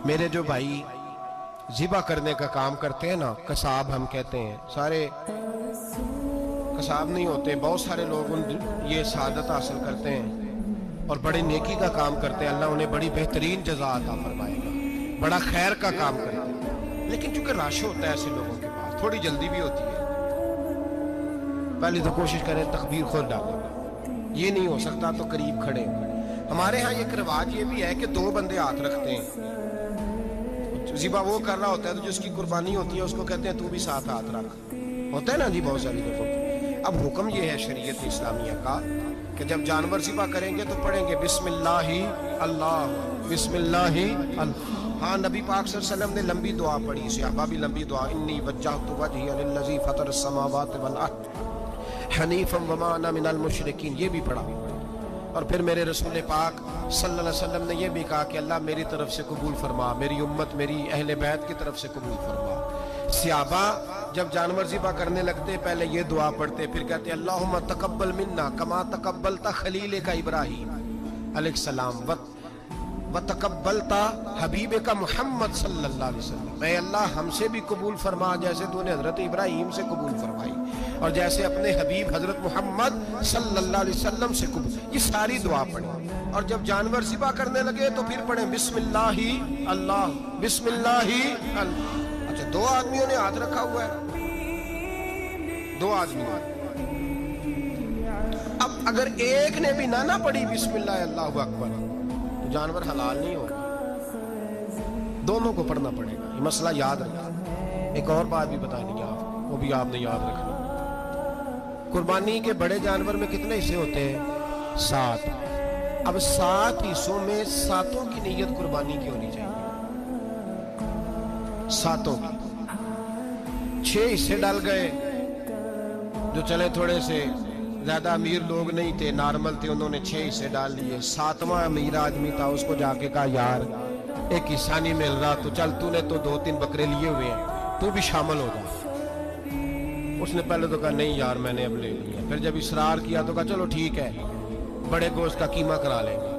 میرے جو بھائی ذبح کرنے کا کام کرتے ہیں نا، قصاب ہم کہتے ہیں، سارے قصاب نہیں ہوتے، بہت سارے لوگ یہ سعادت حاصل کرتے ہیں اور بڑے نیکی کا کام کرتے ہیں، اللہ انہیں بڑی بہترین جزا عطا فرمائے گا، بڑا خیر کا کام کرتے ہیں۔ لیکن چونکہ رش ہوتا ہے ایسے لوگوں کے پاس، تھوڑی جلدی بھی ہوتی ہے، پہلے تو کوشش کریں تکبیر خود ڈالیں، یہ نہیں ہو سکتا تو قریب کھڑے۔ ہمارے ہاں ایک رواج یہ بھی ہے کہ 2 بندے ہاتھ رکھتے ہیں، ذبح وہ کر رہا ہوتا ہے تو جس کی قربانی ہوتی ہے اس کو کہتے ہیں تو بھی ساتھ ہاتھ رکھ، ہوتا ہے نا جی بہت ساری دفعہ۔ اب حکم یہ ہے شریعت اسلامیہ کا کہ جب جانور ذبح کریں گے تو پڑھیں گے بسم اللہ اللہ، بسم اللہ اللہ۔ ہاں نبی پاک صلی اللہ علیہ وسلم نے لمبی دعا پڑھی، صحابہ بھی لمبی دعا، انی وجہت وجہی للذی فطر السماوات والارض حنیفا وما انا من المشرکین، یہ بھی پڑھا۔ اور پھر میرے رسول پاک صلی اللہ علیہ وسلم نے یہ بھی کہا کہ اللہ میری طرف سے قبول فرما، میری امت میری اہل بیت کی طرف سے قبول فرما۔ صحابہ جب جانور ذبح کرنے لگتے پہلے یہ دعا پڑھتے، پھر کہتے اللہم تقبل منا کما تقبلتا خلیل کا ابراہیم علیہ السلام وتقبلت حبیب کا محمد صلی اللہ علیہ وسلم، اے اللہ ہم سے بھی قبول فرما جیسے تو نے حضرت ابراہیم سے قبول فرمائی اور جیسے اپنے حبیب حضرت محمد صلی اللہ علیہ وسلم سے قبول۔ یہ ساری دعا پڑھیں اور جب جانور ذبح کرنے لگے تو پھر پڑھیں بسم اللہ اللہ، بسم اللہ اللہ۔ اچھا 2 آدمیوں نے ہاتھ رکھا ہوا ہے، 2 آدمیوں، اب اگر ایک نے بھی نہ پڑھی بسم اللہ اللہ اکبر تو جانور حلال نہیں ہوگا، دونوں کو پڑھنا پڑے گا۔ یہ مسئلہ یاد رکھنا۔ ایک اور بات بھی بتا دیں آپ، وہ بھی آپ نے یاد رکھنا۔ قربانی کے بڑے جانور میں کتنے حصے ہوتے ہیں؟ 7۔ اب 7 حصوں میں 7 کی نیت قربانی کی ہونی چاہیے، 7 کی۔ 6 حصے ڈال گئے، جو چلے تھوڑے سے زیادہ امیر لوگ نہیں تھے، نارمل تھے، انہوں نے 6 حصے ڈال لیے۔ 7واں امیر آدمی تھا، اس کو جا کے کہا یار ایک حصہ نہیں مل رہا تو چل تو نے تو 2-3 بکرے لیے ہوئے ہیں تو بھی شامل ہو جا۔ اس نے پہلے تو کہا نہیں یار میں نے اب لے لیا، پھر جب اصرار کیا تو کہا چلو ٹھیک ہے بڑے گوشت کا قیمہ کرا لیں گے،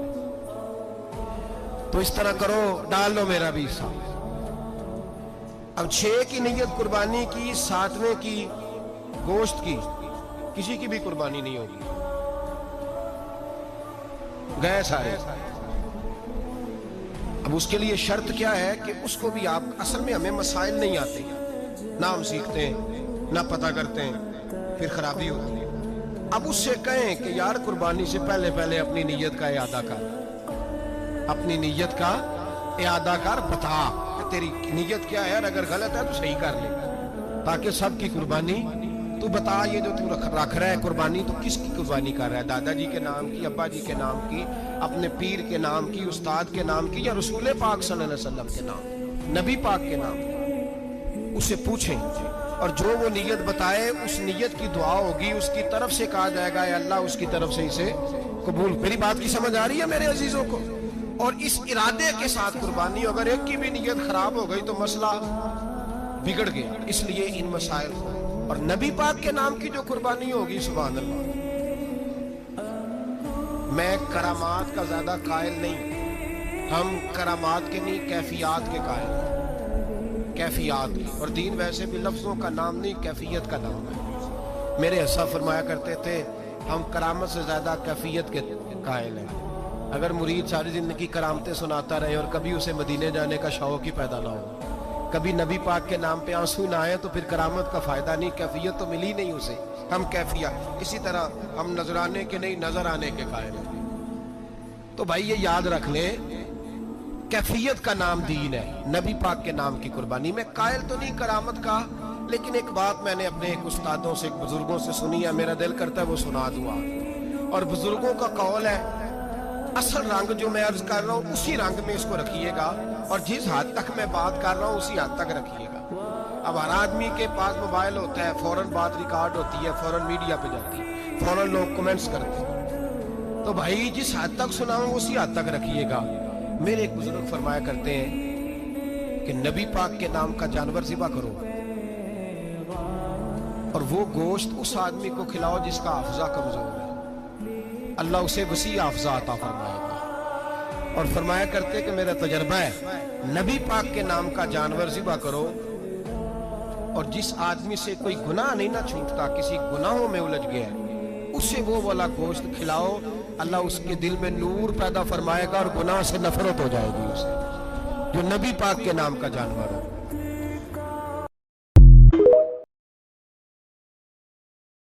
تو اس طرح کرو ڈال لو میرا بھی حصہ۔ اب 6 کی نیت قربانی کی، 7ویں کی گوشت کی، کسی کی بھی قربانی نہیں ہوگی، گئے سارے۔ اب اس کے لیے شرط کیا ہے کہ اس کو بھی آپ، اصل میں ہمیں مسائل نہیں آتے، نہ ہم سیکھتے ہیں نہ پتہ کرتے ہیں، پھر خرابی ہوتی ہے۔ اب اس سے کہیں کہ یار قربانی سے پہلے اپنی نیت کا اعادہ کر، اپنی نیت کا اعادہ کر، بتا کہ تیری نیت کیا ہے، اور اگر غلط ہے تو صحیح کر لے، تاکہ سب کی قربانی تو بتا۔ یہ جو تو رکھ رہا ہے قربانی تو کس کی قربانی کر رہا ہے؟ دادا جی کے نام کی، ابا جی کے نام کی، اپنے پیر کے نام کی، استاد کے نام کی، یا رسول پاک صلی اللہ علیہ وسلم کے نام، نبی پاک کے نام کی؟ اسے پوچھیں اور جو وہ نیت بتائے اس نیت کی دعا ہوگی، اس کی طرف سے کہا جائے گا اے اللہ اس کی طرف سے اسے قبول۔ میری بات کی سمجھ آ رہی ہے میرے عزیزوں کو؟ اور اس ارادے کے ساتھ قربانی، اگر ایک کی بھی نیت خراب ہو گئی تو مسئلہ بگڑ گیا۔ اس لیے ان مسائل کو، اور نبی پاک کے نام کی جو قربانی ہوگی، سبحان اللہ، میں کرامات کا زیادہ قائل نہیں، ہم کرامات کے نہیں کیفیات کے قائل ہیں، کیفیات کی۔ اور دین ویسے بھی لفظوں کا نام نہیں کیفیت کا نام ہے۔ میرے حساب فرمایا کرتے تھے ہم کرامت سے زیادہ کیفیت کے قائل ہیں۔ اگر مرید ساری زندگی کرامتیں سناتا رہے اور کبھی اسے مدینے جانے کا شوق ہی پیدا نہ ہو، کبھی نبی پاک کے نام پہ آنسو نہ آئے، تو پھر کرامت کا فائدہ نہیں، کیفیت تو ملی نہیں اسے، ہم کیفیت۔ اسی طرح ہم نظرانے کے نہیں نظر آنے کے قائل ہیں۔ تو بھائی یہ یاد رکھ لیں، کیفیت کا نام دین ہے، نبی پاک کے نام کی قربانی۔ میں قائل تو نہیں کرامت کا، لیکن ایک بات میں نے اپنے ایک استادوں سے، ایک بزرگوں سے سنی ہے، میرا دل کرتا ہے وہ سنا دوں۔ اور بزرگوں کا قول ہے اصل رنگ جو میں عرض کر رہا ہوں اسی رنگ میں اس کو رکھیے گا، اور جس حد تک میں بات کر رہا ہوں اسی حد تک رکھیے گا۔ اب ہر آدمی کے پاس موبائل ہوتا ہے، فوراً بات ریکارڈ ہوتی ہے، فوراً میڈیا پہ جاتی ہے، فوراً لوگ کمنٹس کرتے ہیں، تو بھائی جس حد تک سناؤں اسی حد تک رکھیے گا۔ میرے ایک بزرگ فرمایا کرتے ہیں کہ نبی پاک کے نام کا جانور ذبح کرو اور وہ گوشت اس آدمی کو کھلاؤ جس کا حافظہ کمزور ہے، اللہ اسے وسیع حافظہ عطا فرمائے گا۔ اور فرمایا کرتے کہ میرا تجربہ ہے نبی پاک کے نام کا جانور ذبح کرو اور جس آدمی سے کوئی گناہ نہیں نہ چھوٹتا، کسی گناہوں میں الجھ گیا ہے، اسے وہ والا گوشت کھلاؤ، اللہ اس کے دل میں نور پیدا فرمائے گا اور گناہ سے نفرت ہو جائے گی اسے، جو نبی پاک کے نام کا جانور ہو۔